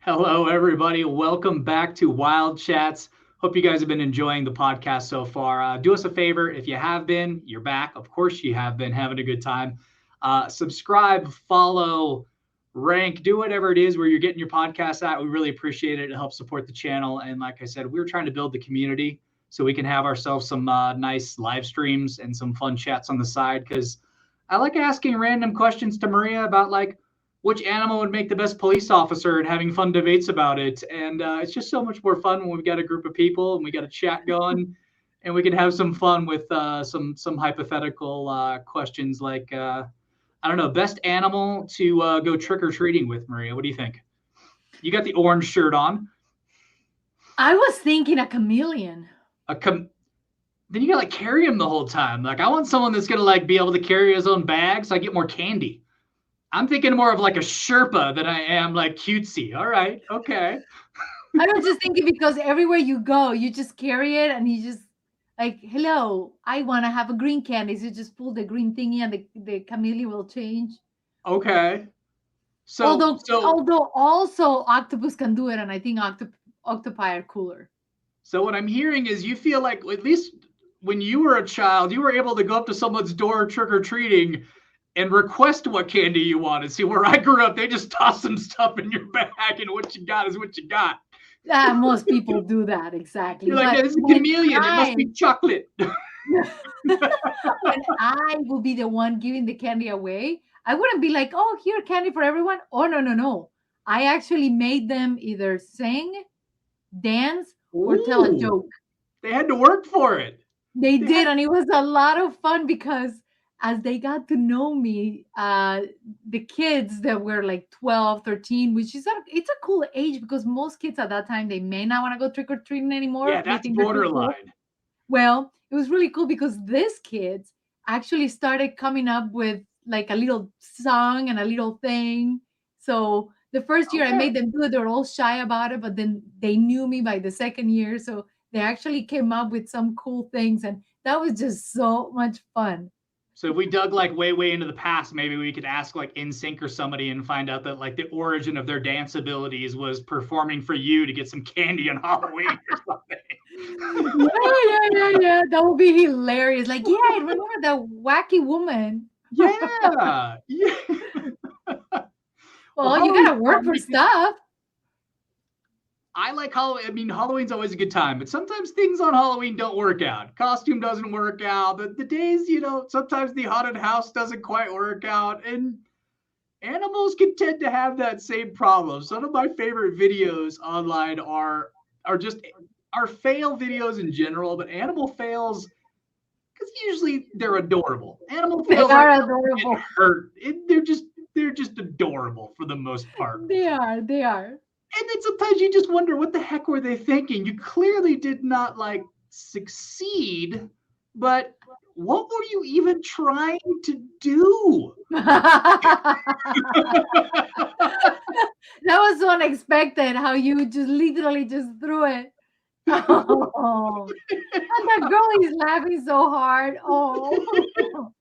Hello, everybody. Welcome back to Wild Chats. Hope you guys have been enjoying the podcast so far. Do us a favor. If you have been, you're back. Of course, you have been having a good time. Subscribe, follow, rank, do whatever it is where you're getting your podcast at. We really appreciate it. It helps support the channel. And like I said, we're trying to build the community so we can have ourselves some nice live streams and some fun chats on the side. Because I like asking random questions to Maria about which animal would make the best police officer and having fun debates about it. And it's just so much more fun when we've got a group of people and we got a chat going and we can have some fun with some hypothetical questions like, I don't know, best animal to go trick-or-treating with, Maria. What do you think? You got the orange shirt on. I was thinking a chameleon. Then you gotta carry him the whole time. I want someone that's gonna be able to carry his own bag so I get more candy. I'm thinking more of a Sherpa than I am cutesy. All right, okay. I was just thinking because everywhere you go, you just carry it and you just hello, I want to have a green candy. So you just pull the green thingy and the chameleon will change. Okay. Although also octopus can do it, and I think octopi are cooler. So what I'm hearing is you feel like at least when you were a child, you were able to go up to someone's door trick-or-treating and request what candy you wanted. See, where I grew up, they just toss some stuff in your bag, and what you got is what you got. Most people do that, exactly. You're like, it's a chameleon. It must be chocolate. When I will be the one giving the candy away, I wouldn't be like, oh, here, candy for everyone. Oh, no. I actually made them either sing, dance, or tell a joke. They had to work for it. They did, and it was a lot of fun because as they got to know me, the kids that were 12, 13, which is it's a cool age because most kids at that time, they may not want to go trick-or-treating anymore. Yeah, that's borderline. Cool. Well, it was really cool because these kids actually started coming up with a little song and a little thing. So the first year I made them do it, they were all shy about it, but then they knew me by the second year. So they actually came up with some cool things, and that was just so much fun. So if we dug way into the past, maybe we could ask NSYNC or somebody and find out that the origin of their dance abilities was performing for you to get some candy on Halloween or something. Yeah. That would be hilarious. I remember that wacky woman. Yeah. Well, you gotta work for stuff. I like Halloween. I mean, Halloween's always a good time, but sometimes things on Halloween don't work out. Costume doesn't work out. The days, sometimes the haunted house doesn't quite work out. And animals can tend to have that same problem. Some of my favorite videos online are fail videos in general, but animal fails, because usually they're adorable. Animal fails are adorable. Hurt. They're just adorable for the most part. They are. And then sometimes you just wonder, what the heck were they thinking? You clearly did not succeed, but what were you even trying to do? That was so unexpected how you just literally just threw it. Oh. And that girl is laughing so hard. Oh.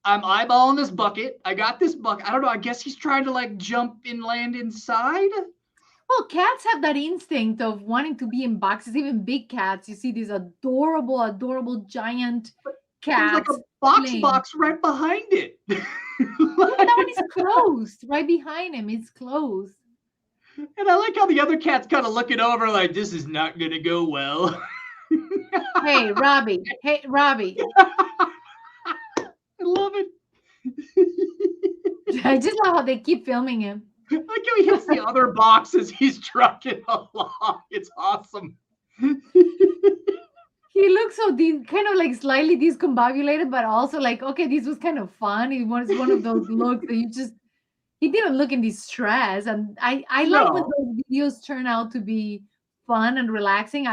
I'm eyeballing this bucket. I got this bucket. I don't know. I guess he's trying to jump and land inside. Well, cats have that instinct of wanting to be in boxes, even big cats. You see these adorable giant cats. There's a box right behind it. That one is closed. Right behind him, it's closed. And I like how the other cat's kind of looking over this is not going to go well. Hey, Robbie. I love it. I just love how they keep filming him. Like how he hits the other box as he's trucking along. It's awesome. He looks so kind of slightly discombobulated, but also okay, this was kind of fun. It was one of those looks that he didn't look in distress. And I like when those videos turn out to be fun and relaxing.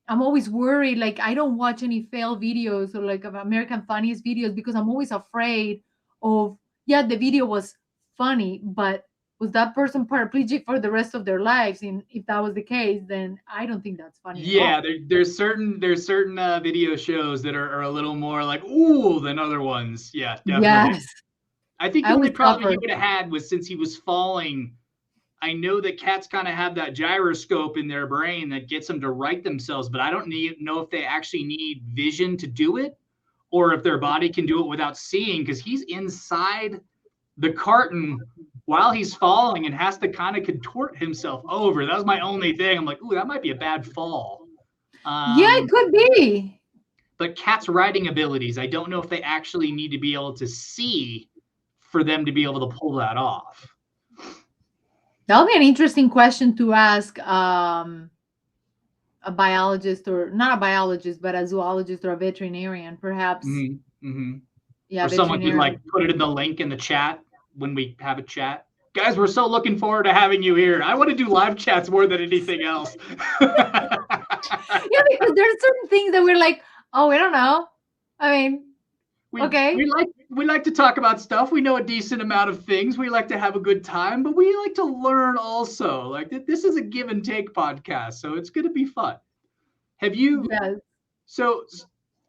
I'm always worried. I don't watch any fail videos or of American Funniest videos because I'm always afraid of, the video was funny, but was that person paraplegic for the rest of their lives? And if that was the case, then I don't think that's funny. Yeah, there's certain video shows that are a little more ooh than other ones. Yeah, definitely. Yes. I think the only problem he would have had was since he was falling I know that cats kind of have that gyroscope in their brain that gets them to right themselves, but I don't know if they actually need vision to do it or if their body can do it without seeing, because he's inside the carton while he's falling and has to kind of contort himself over. That was my only thing. I'm like, ooh, that might be a bad fall. Yeah, it could be. But cats' riding abilities, I don't know if they actually need to be able to see for them to be able to pull that off. That'll be an interesting question to ask a biologist, or not a biologist, but a zoologist or a veterinarian, perhaps. Mm-hmm. Mm-hmm. Yeah, or someone could like put it in the link in the chat when we have a chat. Guys, we're so looking forward to having you here. I want to do live chats more than anything else. Yeah, because there's certain things that we're like, oh, we don't know. I mean, okay. We like to talk about stuff. We know a decent amount of things. We like to have a good time, but we like to learn also. Like this is a give and take podcast, so it's going to be fun. Have you? Yes. So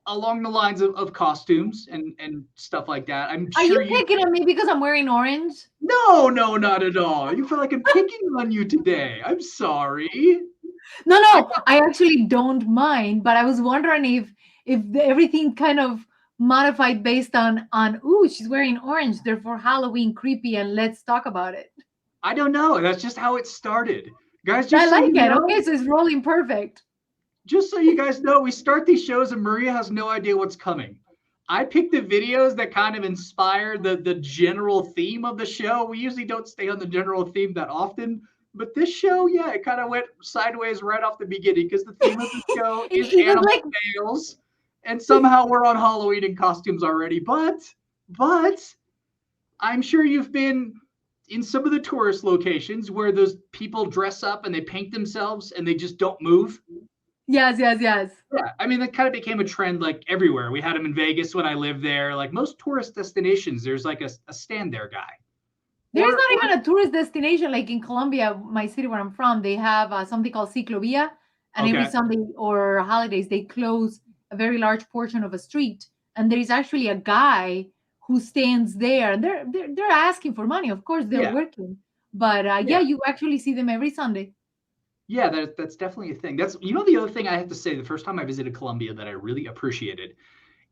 along the lines of costumes and stuff like that, I'm Are sure you picking on me because I'm wearing orange? No, not at all. You feel like I'm picking on you today. I'm sorry. No, I actually don't mind, but I was wondering if everything kind of modified based on ooh, she's wearing orange, therefore Halloween creepy, and let's talk about it. I don't know. That's just how it started. Guys, I like it. Okay, so it's rolling perfect. Just so you guys know, we start these shows and Maria has no idea what's coming. I picked the videos that kind of inspire the general theme of the show. We usually don't stay on the general theme that often, but this show, yeah, it kind of went sideways right off the beginning because the theme of the show is animal tales, and somehow we're on Halloween in costumes already. But I'm sure you've been in some of the tourist locations where those people dress up and they paint themselves and they just don't move. Yes. Yeah, I mean, that kind of became a trend like everywhere. We had them in Vegas when I lived there. Like most tourist destinations, there's like a stand there guy. There's not even a tourist destination. Like in Colombia, my city where I'm from, they have something called Ciclovia. And every Sunday or holidays, they close a very large portion of a street. And there is actually a guy who stands there. And they're asking for money. Of course, they're working. But yeah, you actually see them every Sunday. Yeah, that's definitely a thing. That's, the other thing I have to say, the first time I visited Colombia that I really appreciated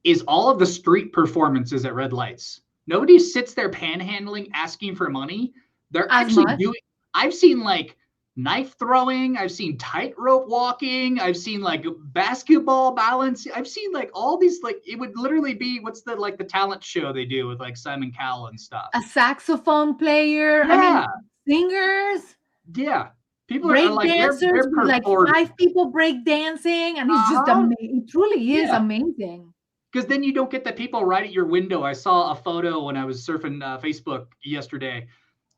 is all of the street performances at red lights. Nobody sits there panhandling, asking for money. They're actually doing, I've seen like knife throwing. I've seen tightrope walking. I've seen like basketball balance. I've seen like all these, like, it would literally be, what's the talent show they do with like Simon Cowell and stuff. A saxophone player. Yeah. I mean, singers. Yeah. People break are like, dancers, they're like 5 people break dancing, and it's just amazing. It truly is amazing. Because then you don't get the people right at your window. I saw a photo when I was surfing Facebook yesterday,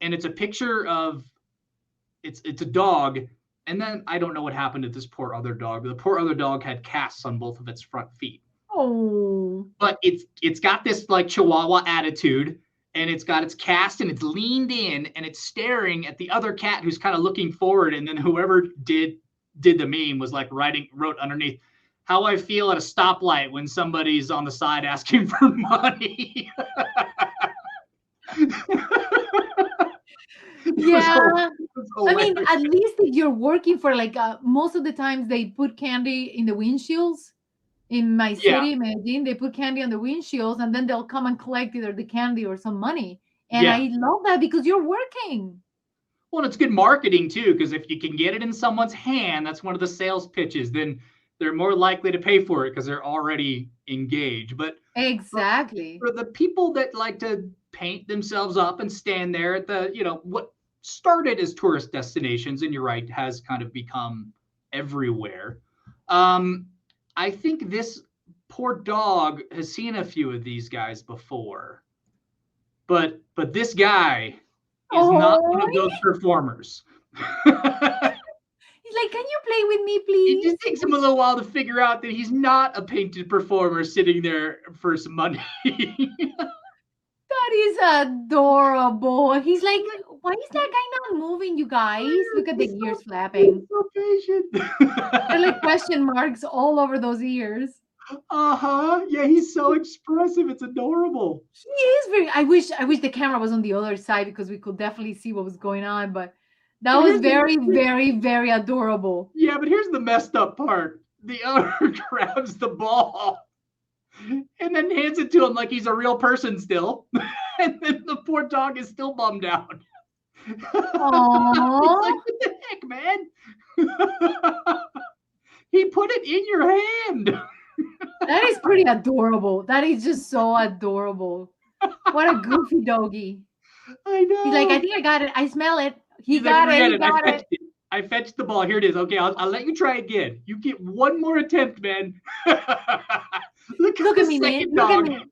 and it's a picture of it's a dog, and then I don't know what happened to this poor other dog. The poor other dog had casts on both of its front feet. Oh. But it's got this like Chihuahua attitude. And it's got its cast and it's leaned in and it's staring at the other cat who's kind of looking forward. And then whoever did the meme was like wrote underneath, how I feel at a stoplight when somebody's on the side asking for money. Yeah. I mean, at least if you're working for like most of the times they put candy in the windshields. In my city, Medellin, they put candy on the windshields and then they'll come and collect either the candy or some money. And I love that because you're working. Well, it's good marketing too, because if you can get it in someone's hand, that's one of the sales pitches. Then they're more likely to pay for it because they're already engaged. But exactly for the people that like to paint themselves up and stand there at the, what started as tourist destinations, and you're right, has kind of become everywhere. I think this poor dog has seen a few of these guys before, but this guy is not one of those performers. He's like, can you play with me, please? It just takes him a little while to figure out that he's not a painted performer sitting there for some money. That is adorable. He's like, why is that guy not moving, you guys? Look at the ears flapping. He's so patient. They're like question marks all over those ears. Yeah, he's so expressive. It's adorable. He is very. I wish the camera was on the other side because we could definitely see what was going on. But That But was very, very, very adorable. yeah, but here's the messed up part. The owner grabs the ball and then hands it to him like he's a real person still. And then the poor dog is still bummed out. He's Oh, like, what the heck, man? He put it in your hand. that is pretty adorable. That is just so adorable. What a goofy doggy. I He's like, I know. think I got it. I smell it. He He's like, got it. forget He it. I got it. fetched it. I fetched the ball. Here it is. Okay, I'll let you try again. You get one more attempt, man. Look at Look the at me, man. second Look at dog. me.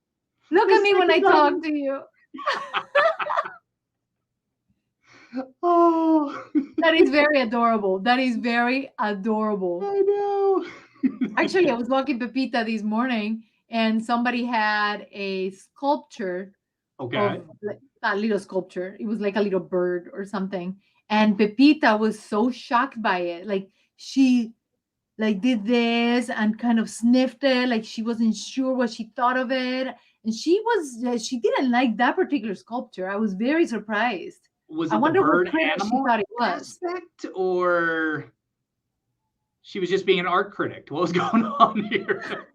Look The at me when I second dog. talk to you. Oh, That is very adorable. That is very adorable. I know. Actually, I was walking Pepita this morning and somebody had a sculpture Okay. of like, a little sculpture. It was like a little bird or something. And Pepita was so shocked by it. Like she like did this and kind of sniffed it, like she wasn't sure what she thought of it. And she didn't like that particular sculpture. I was very surprised. Was I it the wonder what bird critic she animal thought it was. aspect, or she was just being an art critic? What was going on here?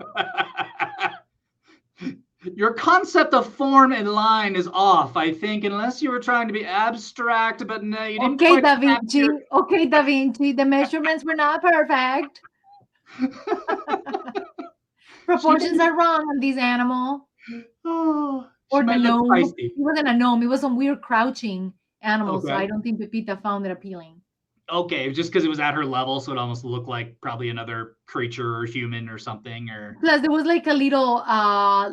Your concept of form and line is off, I think, unless you were trying to be abstract, but no, you didn't Okay, quite Da Vinci. capture. Okay, Da Vinci. The measurements were not perfect. She might Proportions have, are wrong on this animal. oh, she Or the might look gnome. It feisty. wasn't a gnome. It was some weird crouching animal. So I Okay. don't think Pepita found it appealing. Okay, just because it was at her level, so it almost looked like probably another creature or human or something, or Plus, there was like a little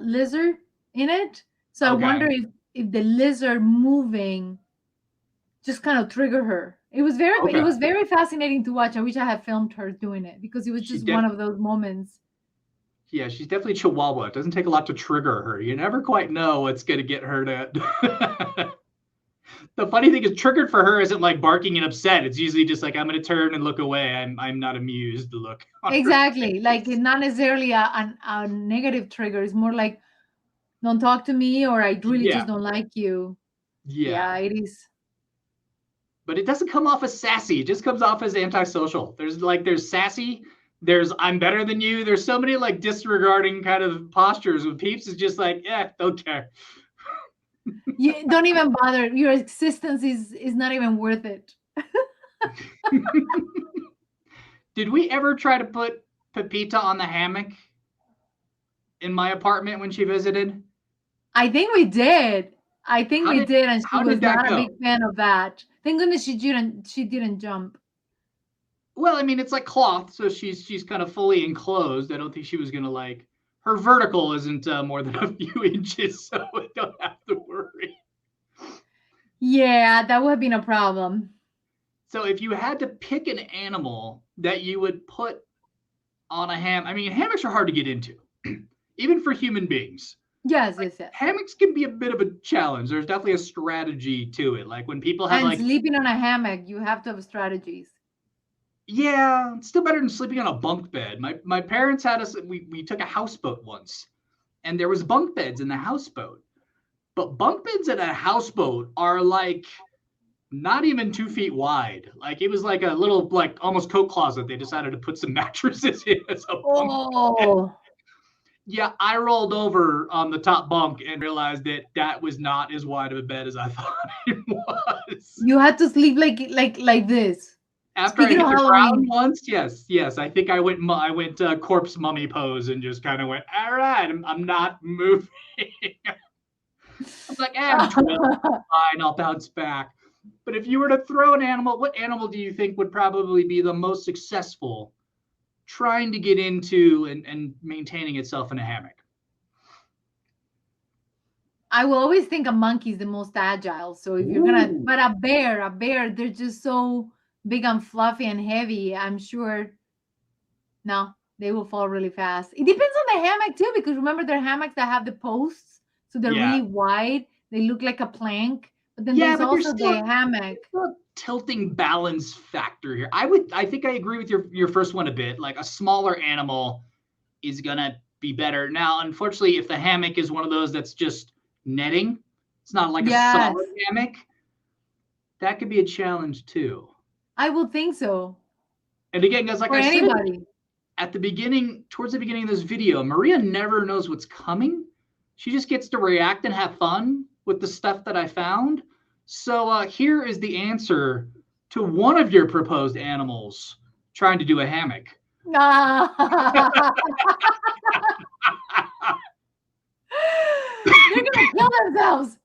lizard in it. So I okay. wonder if the lizard moving just kind of triggered her. It Okay. was very fascinating to watch. I wish I had filmed her doing it because it was She just def one of those moments. Yeah, she's definitely Chihuahua. It doesn't take a lot to trigger her. You never quite know what's gonna get her to. The funny thing is, triggered for her isn't like barking and upset. It's usually just like I'm gonna turn and look away. I'm not amused. The look on her Exactly. Like it's face. not necessarily a negative trigger. It's more like don't talk to me or I really Yeah, just don't like you. yeah. Yeah, it is. But it doesn't come off as sassy. It just comes off as antisocial. There's sassy. There's I'm better than you. There's so many like disregarding kind of postures with peeps. It's just like, yeah, don't care. You don't even bother. Your existence is not even worth it. Did we ever try to put Pepita on the hammock in my apartment when she visited? I think we did. I think How we did did, and she how was did that not a go? big fan of that. Thank goodness she didn't jump. Well, I mean, it's like cloth, so she's kind of fully enclosed. I don't think she was gonna like her vertical isn't more than a few inches, so I don't have to worry. Yeah, that would have been a problem. So if you had to pick an animal that you would put on a I mean, hammocks are hard to get into, even for human beings. Yes, yes, yes. Hammocks can be a bit of a challenge. There's definitely a strategy to it. Like when people have And like, sleeping on a hammock, you have to have strategies. yeah, it's still better than sleeping on a bunk bed. My parents had us. We took a houseboat once, and there was bunk beds in the houseboat. But bunk beds in a houseboat are like not even 2 feet wide. Like it was like a little like almost coat closet. They decided to put some mattresses in as a bunk bed. Oh, Yeah, I rolled over on the top bunk and realized that that was not as wide of a bed as I thought it was. you had to sleep like this. After I Speaking of hit the ground Halloween, once, yes, I think I went corpse mummy pose and just kind of went, all right, I'm not moving. I'm like, I'm 12, fine, I'll bounce back. But if you were to throw an animal, what animal do you think would probably be the most successful trying to get into and maintaining itself in a hammock? I will always think a monkey is the most agile. So if you're gonna, Ooh, but a bear, they're just so big and fluffy and heavy. I'm sure no, they will fall really fast. It depends on the hammock too, because remember there are hammocks that have the posts, so they're yeah. really wide. They look like a plank. But then Yeah, there's but there's also still the hammock. a tilting balance factor here. I think I agree with your first one a bit. Like a smaller animal is gonna be better. Now, unfortunately, if the hammock is one of those that's just netting, it's not like a Yes. solid hammock. that could be a challenge too. I would think so. And again, guys, like For I said anybody. at the beginning, towards the beginning of this video, Maria never knows what's coming. She just gets to react and have fun with the stuff that I found. So here is the answer to one of your proposed animals trying to do a hammock. They're gonna kill themselves.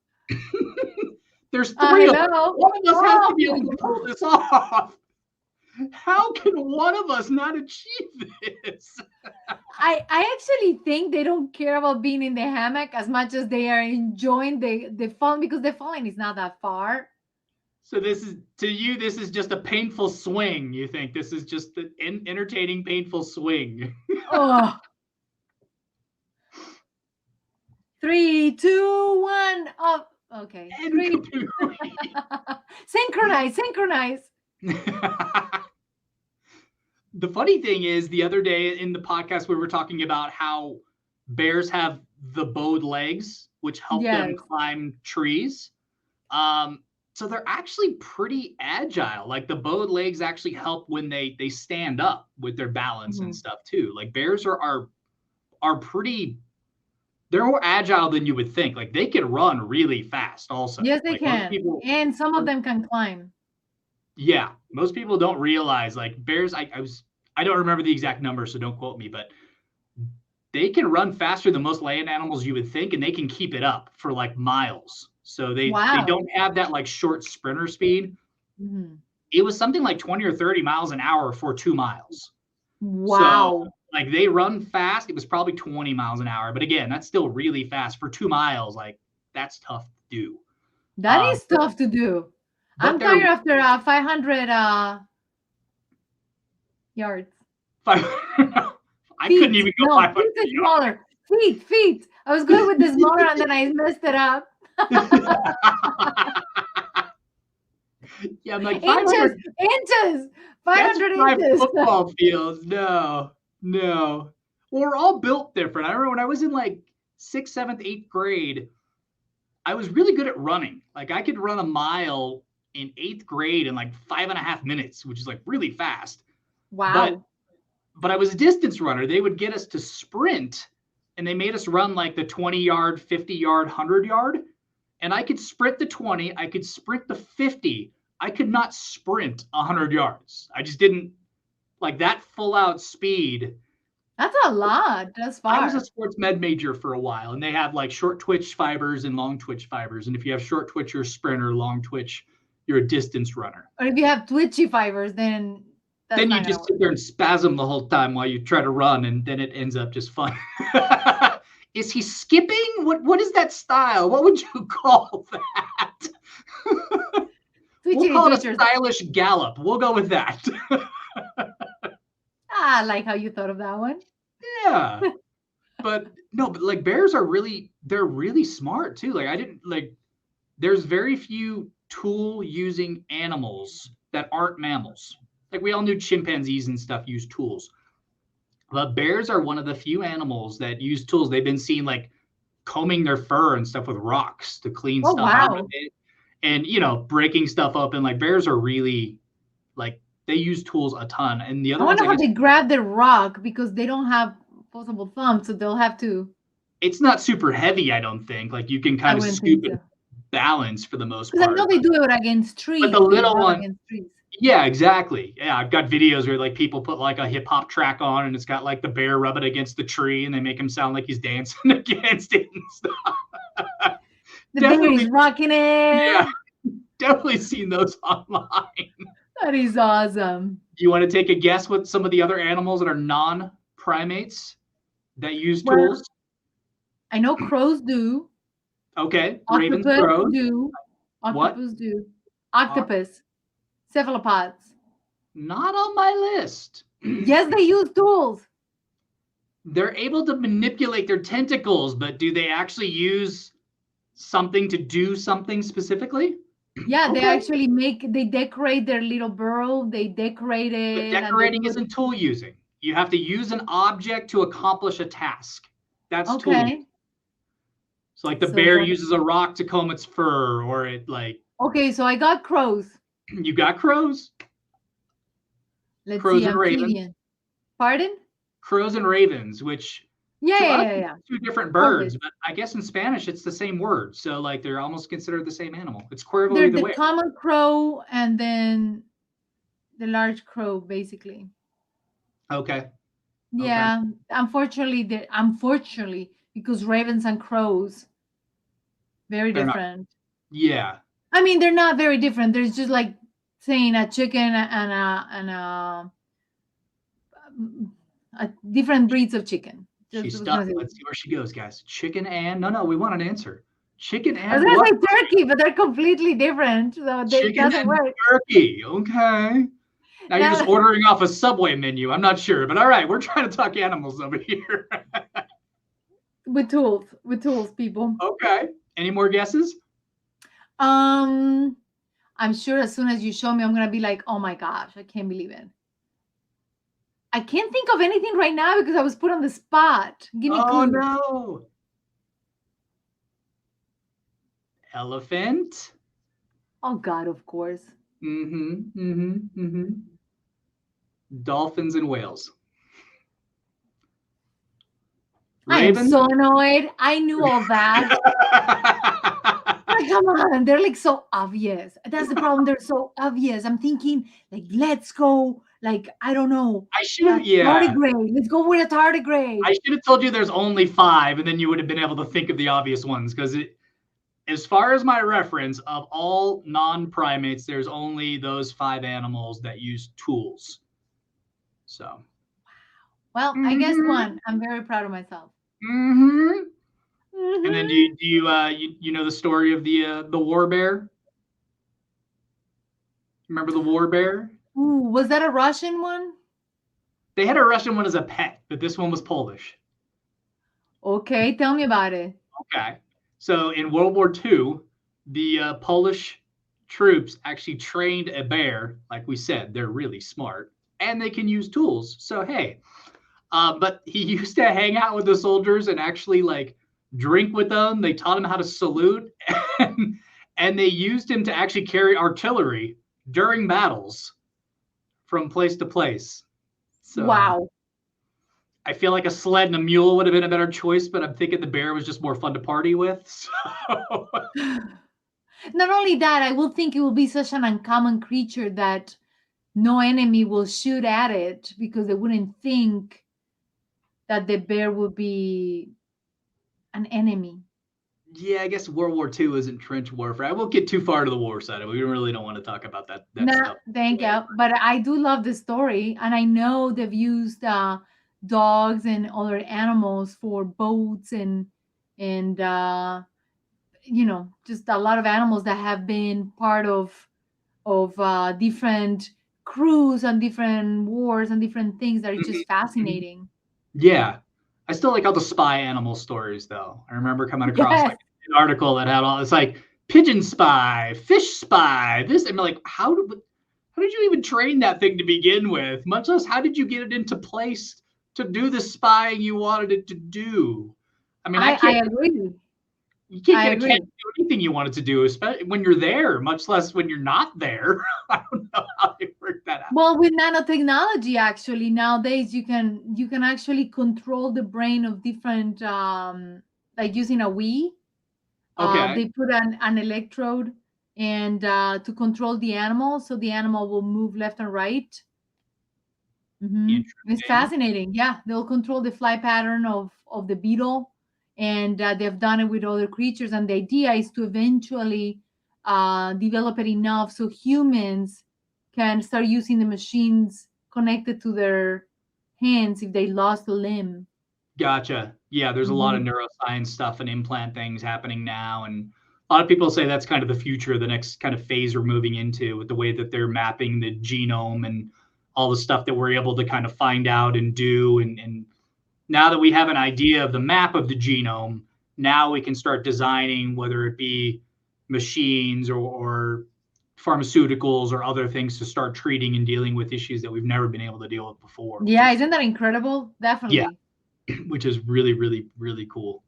There's three of them. Hello? One of us has to be able to pull this off. How can one of us not achieve this? I actually think they don't care about being in the hammock as much as they are enjoying the falling, because the falling is not that far. So this is, to you, this is just a painful swing. You think this is just an entertaining, painful swing. Oh. 3, 2, 1. Oh, okay. Synchronize. The funny thing is, the other day in the podcast, we were talking about how bears have the bowed legs, which help them climb trees. So they're actually pretty agile. Like the bowed legs actually help when they stand up with their balance and stuff too. Like bears are pretty, they're more agile than you would think. Like they can run really fast also. Yes, they like can. And some of them can climb. Yeah, most people don't realize like bears. I don't remember the exact number, so don't quote me, but they can run faster than most land animals you would think, and they can keep it up for like miles. So they don't have that like short sprinter speed. Mm-hmm. It was something like 20 or 30 miles an hour for 2 miles. Wow. So, like they run fast. It was probably 20 miles an hour, but again, that's still really fast for 2 miles. Like that's tough to do. That is tough to do. I'm tired after 500 yards. I couldn't even go 500 yards. Smaller. Feet. I was going with the smaller and then I messed it up. Yeah, I'm like inches. 500 inches. Football fields. No. Well, we're all built different. I remember when I was in like 6th, 7th, 8th grade, I was really good at running. Like I could run a mile in 8th grade in like 5.5 minutes, which is like really fast. Wow. But I was a distance runner. They would get us to sprint, and they made us run like the 20-yard, 50-yard, 100-yard. And I could sprint the 20. I could sprint the 50. I could not sprint 100 yards. I just didn't like that full out speed. That's a lot. That's far. I was a sports med major for a while, and they have like short twitch fibers and long twitch fibers. And if you have short twitch, you're a sprinter. Long twitch, you're a distance runner. Or if you have twitchy fibers, then you just sit there and spasm the whole time while you try to run, and then it ends up just fun. Is he skipping? What is that style? What would you call that? We'll call it a stylish gallop. We'll go with that. I like how you thought of that one. Yeah. But like bears are they're really smart too. Like there's very few tool using animals that aren't mammals. Like we all knew chimpanzees and stuff use tools. But bears are one of the few animals that use tools. They've been seen like combing their fur and stuff with rocks to clean stuff out of it. And, breaking stuff up. And like bears are really like, they use tools a ton. And the other I wonder how they grab the rock, because they don't have opposable thumbs. So they'll have to. It's not super heavy, I don't think. Like you can kind of scoop it balance for the most part. Because I know they do it against trees. But the little one. Yeah, exactly. Yeah, I've got videos where like people put like a hip hop track on, and it's got like the bear rubbing against the tree, and they make him sound like he's dancing against it and stuff. The bear is rocking it. Yeah, definitely seen those online. That is awesome. Do you want to take a guess what some of the other animals that are non-primates that use tools? I know crows do. Okay, ravens, crows do. Octopus do. Octopus. Cephalopods. Not on my list. Yes, they use tools. They're able to manipulate their tentacles, but do they actually use something to do something specifically? Yeah, they actually they decorate their little burrow. They decorate it. But decorating isn't tool using. You have to use an object to accomplish a task. That's tool using. So like the bear uses a rock to comb its fur, or it like Okay, so I got crows. You got crows, Let's crows see, and ravens, amphibian. Pardon? crows and ravens, which Yeah, to yeah, us yeah, it's yeah. two different Corvid. birds, but I guess in Spanish it's the same word. So like they're almost considered the same animal. It's Cuervo They're either the way. common crow and then the large crow, basically. Okay. Okay. Yeah, unfortunately, because ravens and crows very They're not. different. Yeah. I mean, they're not very different. There's just like saying a chicken and a different breeds of chicken. Just She's I was gonna stuck. say. Let's see where she goes, guys. Chicken and no, we want an answer. Chicken I was and gonna what? say turkey, but they're completely different, so it Chicken doesn't and work. turkey. Okay. Now you're just Now, ordering off a Subway menu. I'm not sure, but all right, we're trying to talk animals over here. with tools, people. Okay. Any more guesses? Um, I'm sure as soon as you show me, I'm gonna be like, oh my gosh, I can't believe it. I can't think of anything right now because I was put on the spot. Give me Oh clues. no. Elephant. Oh God, of course. Mm-hmm. Mm-hmm. Mm-hmm. Dolphins and whales. I am Raven. so annoyed. I knew all that. Like, come on, they're like so obvious. That's the problem. They're so obvious. I'm thinking, like, let's go, like, I don't know, I should have, yeah. tardigrade. Let's go with a tardigrade. I should have told you there's only five, and then you would have been able to think of the obvious ones. Because as far as my reference of all non-primates, there's only those five animals that use tools. So. Well, I guess Mm-hmm. one. I'm very proud of myself. Mm-hmm. And then Hmm. you know the story of the war bear? Remember the war bear? Ooh, was that a Russian one? They had a Russian one as a pet, but this one was Polish. Okay, tell me about it. Okay. So in World War II, the Polish troops actually trained a bear. Like we said, they're really smart and they can use tools. So, hey, but he used to hang out with the soldiers and actually like drink with them. They taught him how to salute and they used him to actually carry artillery during battles from place to place. So Wow. I feel like a sled and a mule would have been a better choice, but I'm thinking the bear was just more fun to party with. So Not only that, I will think it will be such an uncommon creature that no enemy will shoot at it because they wouldn't think that the bear would be an enemy. yeah, I guess World War II isn't trench warfare. I won't get too far to the war side. We really don't want to talk about that Nah, stuff. thank you. But I do love the story, and I know they've used dogs and other animals for boats and just a lot of animals that have been part of different crews and different wars and different things that are just Mhm. fascinating. Yeah. I still like all the spy animal stories though. I remember coming across Yes. like an article that had all it's like pigeon spy, fish spy, this and I'm like, how did you even train that thing to begin with? Much less how did you get it into place to do the spying you wanted it to do? I mean, I agree. you can't I get a cat to agree. do anything you want it to do, especially when you're there, much less when you're not there. I don't know how they work that out. Well, with nanotechnology, actually, nowadays you can actually control the brain of different, like using a Wii. Okay. They put an electrode and to control the animal, so the animal will move left and right. It's Interesting. fascinating. Yeah, they'll control the fly pattern of the beetle, and they've done it with other creatures. And the idea is to eventually develop it enough so humans can start using the machines connected to their hands if they lost a limb. Gotcha. Yeah, there's a lot of Mhm. neuroscience stuff and implant things happening now. And a lot of people say that's kind of the future, the next kind of phase we're moving into with the way that they're mapping the genome and all the stuff that we're able to kind of find out and do. And now that we have an idea of the map of the genome, now we can start designing, whether it be machines or pharmaceuticals or other things to start treating and dealing with issues that we've never been able to deal with before, which Yeah, is isn't that incredible? yeah, Definitely. which is really, really, really cool.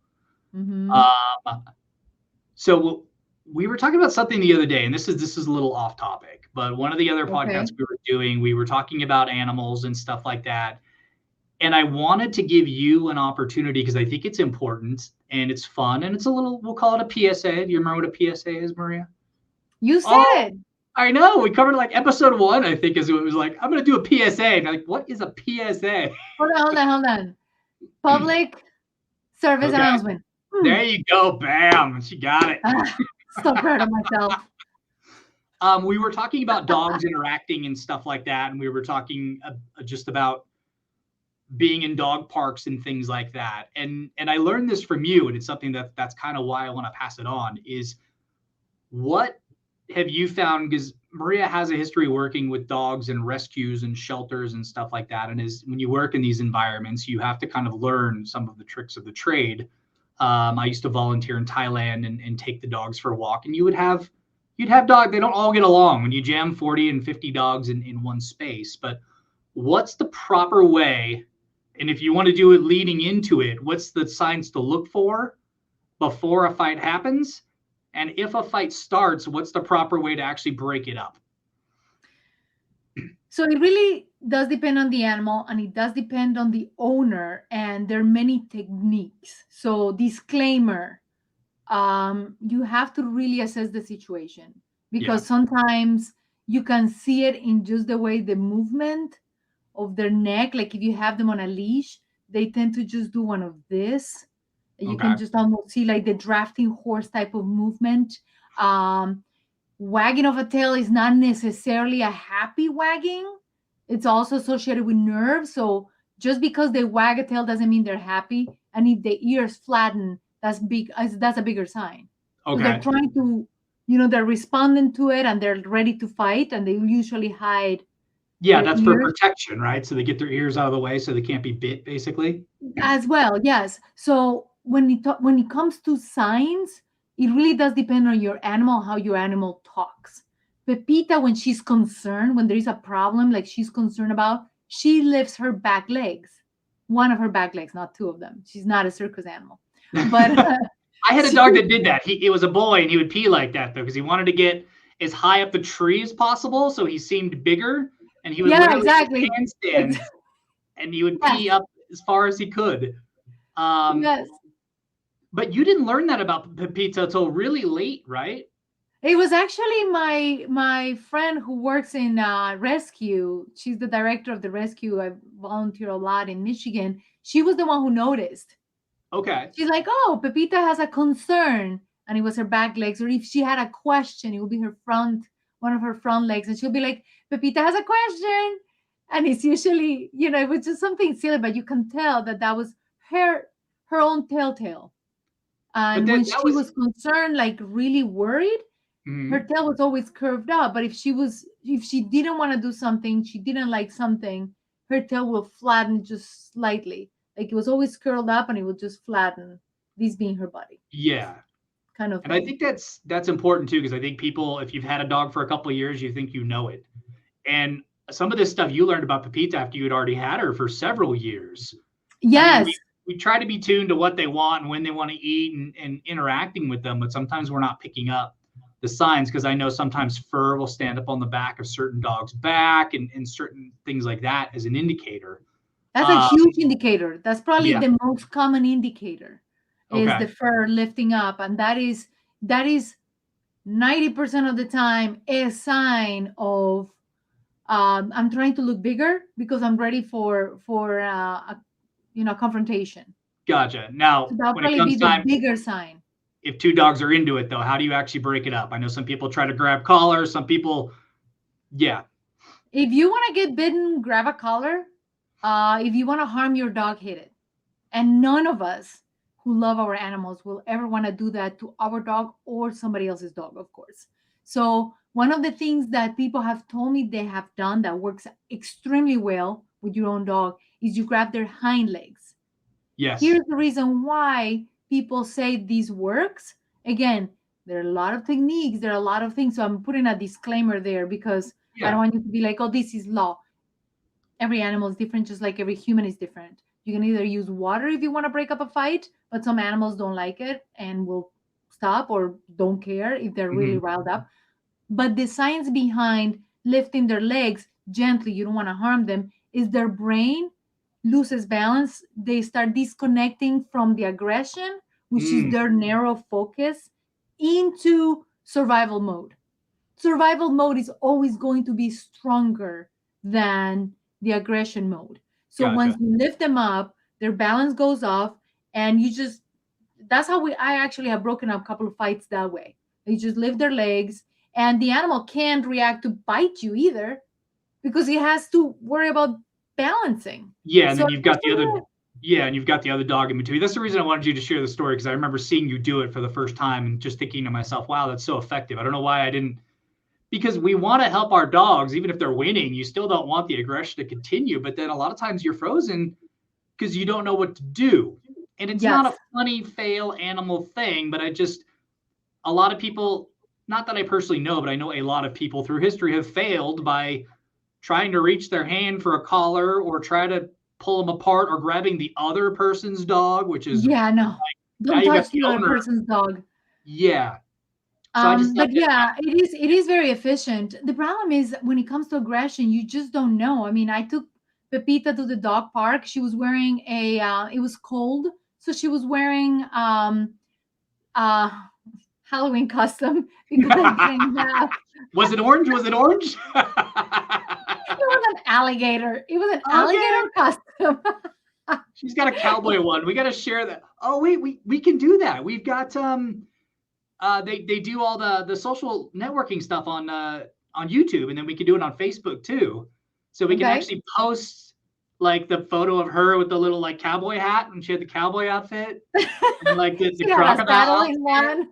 Hmm. Um, so we were talking about something the other day, and this is a little off topic, but one of the other podcasts Okay. we were doing, we were talking about animals and stuff like that. And I wanted to give you an opportunity because I think it's important and it's fun and it's a little, we'll call it a PSA. Do you remember what a PSA is, Maria? You said Oh, it. I know. We covered like episode 1, I think, is it was like, I'm going to do a PSA. And I'm like, what is a PSA? Hold on. Public service Okay. announcement. Hmm. There you go. Bam. She got it. So proud of myself. We were talking about dogs interacting and stuff like that. And we were talking just about being in dog parks and things like that. And I learned this from you, and it's something that's kind of why I want to pass it on is what have you found? Because Maria has a history working with dogs and rescues and shelters and stuff like that. And is when you work in these environments, you have to kind of learn some of the tricks of the trade. I used to volunteer in Thailand and take the dogs for a walk, and you'd have dogs. They don't all get along when you jam 40 and 50 dogs in one space. But what's the proper way? And if you want to do it leading into it, what's the signs to look for before a fight happens? And if a fight starts, what's the proper way to actually break it up? So it really does depend on the animal and it does depend on the owner, and there are many techniques. So, disclaimer, you have to really assess the situation Yeah. because sometimes you can see it in just the way the movement of their neck. Like if you have them on a leash, they tend to just do one of this. You Okay. can just almost see like the drafting horse type of movement. Um, Wagging of a tail is not necessarily a happy wagging. It's also associated with nerves. So just because they wag a tail doesn't mean they're happy. And if the ears flatten, that's a bigger sign. Because they're Okay. trying to, they're responding to it and they're ready to fight, and they usually hide Yeah, their that's for ears protection, right? So they get their ears out of the way so they can't be bit, basically. as well. Yes. So when it comes to signs, it really does depend on your animal, how your animal talks. Pepita, when she's concerned, when there is a problem like she's concerned about, she lifts her back legs, one of her back legs, not two of them. She's not a circus animal, but I had a she, dog that did that. It was a boy, and he would pee like that though, because he wanted to get as high up the tree as possible, so he seemed bigger, and he would yeah, literally do exactly. handstands, and he would Yes, pee up as far as he could. Um, yes. but you didn't learn that about Pepita till really late, right? It was actually my friend who works in rescue. She's the director of the rescue. I volunteer a lot in Michigan. She was the one who noticed. Okay. She's like, "Oh, Pepita has a concern," and it was her back legs. Or if she had a question, it would be one of her front legs, and she'll be like, "Pepita has a question," and it's usually, it was just something silly, but you can tell that that was her own telltale. But And then when that she was was concerned, like really worried, her mhm. tail was always curved up. But if she didn't want to do something, she didn't like something, her tail will flatten just slightly. Like it was always curled up and it would just flatten, this being her body, Yeah. kind of And I thing. think that's important too, because I think people, if you've had a dog for a couple of years, you think you know it. And some of this stuff you learned about Pepita after you had already had her for several years. I mean, we Yes, we try to be tuned to what they want and when they want to eat and interacting with them, but sometimes we're not picking up the signs because I know sometimes fur will stand up on the back of certain dogs' back and certain things like that as an indicator. that's a Um, huge indicator. That's probably yeah. the most common indicator, is Okay. the fur lifting up, and that is 90% of the time a sign of, I'm trying to look bigger because I'm ready for a confrontation. Gotcha. So Now, that'll when it probably comes be the time, bigger sign. if two dogs are into it though, how do you actually break it up? I know some people try to grab collars, some people, yeah. If you want to get bitten, grab a collar. If you want to harm your dog, hit it. And none of us who love our animals will ever want to do that to our dog or somebody else's dog, of course. So, one of the things that people have told me they have done that works extremely well with your own dog is you grab their hind legs. Yes. Here's the reason why people say this works. Again, there are a lot of techniques, there are a lot of things. So I'm putting a disclaimer there because I don't Yeah. want you to be like, oh, this is law. Every animal is different, just like every human is different. You can either use water if you want to break up a fight, but some animals don't like it and will stop or don't care if they're really Mhm. riled up. But the science behind lifting their legs gently, you don't want to harm them, is their brain loses balance. They start disconnecting from the aggression, which is Mm. their narrow focus, into survival mode. Survival mode is always going to be stronger than the aggression mode. So once Gotcha. you lift them up, their balance goes off, and you just that's how I actually have broken up a couple of fights that way. You just lift their legs, and the animal can't react to bite you either because he has to worry about balancing. Yeah, and So then you've got the other yeah, and you've got the other dog in between. That's the reason I wanted you to share the story, because I remember seeing you do it for the first time and just thinking to myself, wow, that's so effective. I don't know why I didn't, because we want to help our dogs, even if they're winning, you still don't want the aggression to continue. But then a lot of times you're frozen because you don't know what to do. And it's not yes, a funny fail animal thing, but a lot of people, not that I personally know, but I know a lot of people through history have failed by trying to reach their hand for a collar or try to pull them apart, or grabbing the other person's dog, which is yeah, no, now don't you've got touch the the other owner. person's dog. Yeah. So I just thought But that, yeah, it is very efficient. The problem is when it comes to aggression, you just don't know. I mean, I took Pepita to the dog park. She was wearing a it was cold, so she was wearing uh Halloween costume because I didn't have. was it orange? Was it orange? It was an alligator. It was an Okay. alligator costume. She's got a cowboy one. We got to share that. Oh wait, we can do that. We've got they do all the social networking stuff on YouTube, and then we can do it on Facebook too. So we can Okay. actually post like the photo of her with the little like cowboy hat, and she had the cowboy outfit, and like the She had a crocodile saddle in outfit.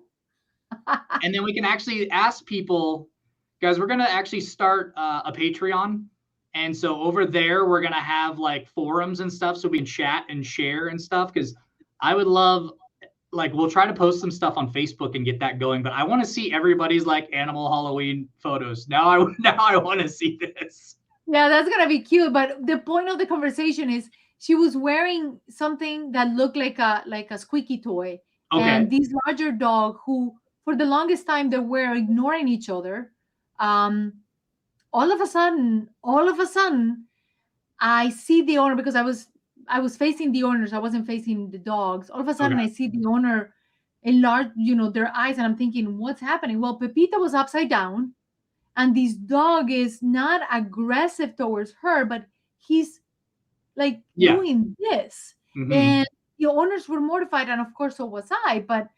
one. And then we can actually ask people, guys, we're going to actually start a Patreon. And so over there, we're going to have like forums and stuff so we can chat and share and stuff. Cause I would love, like, we'll try to post some stuff on Facebook and get that going, but I want to see everybody's like animal Halloween photos. Now I want to see this. Yeah, that's gonna be cute. But the point of the conversation is she was wearing something that looked like a squeaky toy, and Okay. this larger dog, who for the longest time they were ignoring each other, um, all of a sudden, I see the owner because I was facing the owners. I wasn't facing the dogs. All of a Okay. sudden, I see the owner enlarge, their eyes, and I'm thinking, what's happening? Well, Pepita was upside down, and this dog is not aggressive towards her, but he's like Yeah. doing this. Mm-hmm. And the owners were mortified, and of course so was I, but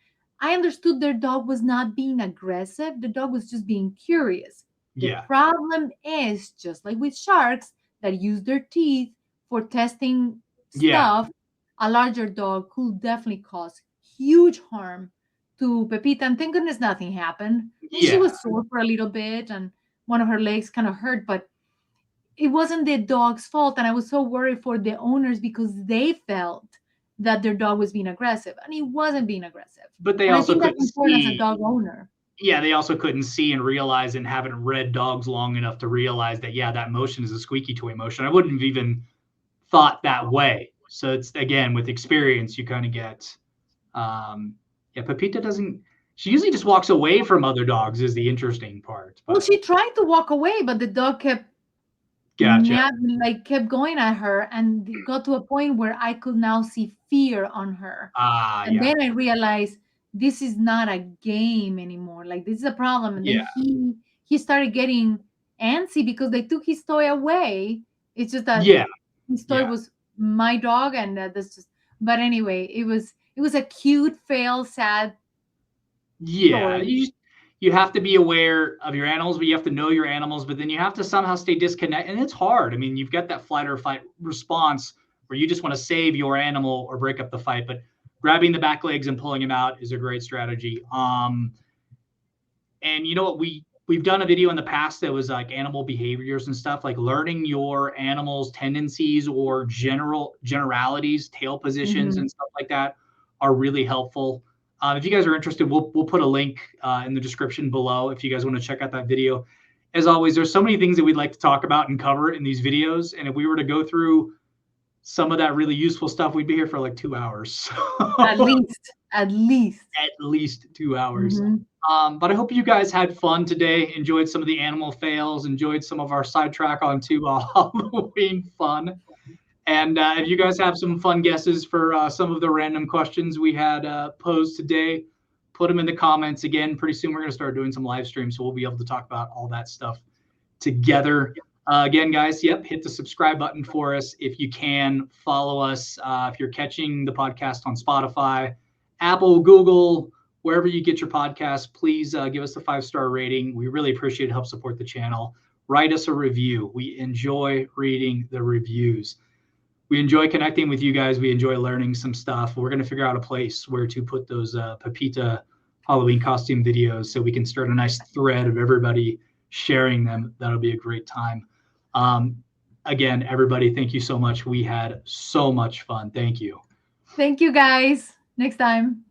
I understood their dog was not being aggressive. The dog was just being curious. The Yeah. problem is, just like with sharks that use their teeth for testing Yeah. stuff, a larger dog could definitely cause huge harm to Pepita. And thank goodness nothing happened. I mean, she Yeah. was sore for a little bit, and one of her legs kind of hurt, but it wasn't the dog's fault. And I was so worried for the owners because they felt that their dog was being aggressive, and he wasn't being aggressive. But they And I also think that's couldn't important as a see. dog owner. Yeah, they also couldn't see and realize, and haven't read dogs long enough to realize that, yeah, that motion is a squeaky toy motion. I wouldn't have even thought that way. So it's, again, with experience, you kind of get, yeah, Pepita doesn't, she usually just walks away from other dogs is the interesting part, Well, but she tried to walk away, but the dog kept gotcha. kept going at her, and it got to a point where I could now see fear on her. Ah, And yeah, then I realized this is not a game anymore. Like, this is a problem. And then yeah, he started getting antsy because they took his toy away. It's just that yeah, his toy yeah. was my dog, and that's just. But anyway, it was a cute, fail, sad Yeah, story. you have to be aware of your animals, but you have to know your animals, but then you have to somehow stay disconnected. And it's hard. I mean, you've got that flight or fight response where you just want to save your animal or break up the fight, but grabbing the back legs and pulling him out is a great strategy. And you know what, we've done a video in the past that was like animal behaviors and stuff, like learning your animal's tendencies or generalities, tail positions Mhm. and stuff like that are really helpful. If you guys are interested, we'll put a link in the description below if you guys want to check out that video. As always, there's so many things that we'd like to talk about and cover in these videos, and if we were to go through some of that really useful stuff, we'd be here for like 2 hours. At least. At least 2 hours. But I hope you guys had fun today, enjoyed some of the animal fails, enjoyed some of our sidetrack onto Halloween fun. And if you guys have some fun guesses for some of the random questions we had posed today, put them in the comments. Again, pretty soon we're going to start doing some live streams, so we'll be able to talk about all that stuff together. Again, guys, hit the subscribe button for us if you can. Follow us if you're catching the podcast on Spotify, Apple, Google, wherever you get your podcasts. Please give us a 5-star rating. We really appreciate it. Help support the channel. Write us a review. We enjoy reading the reviews. We enjoy connecting with you guys. We enjoy learning some stuff. We're going to figure out a place where to put those Pepita Halloween costume videos so we can start a nice thread of everybody sharing them. That'll be a great time. Again, everybody, thank you so much. We had so much fun. Thank you. Thank you, guys. Next time.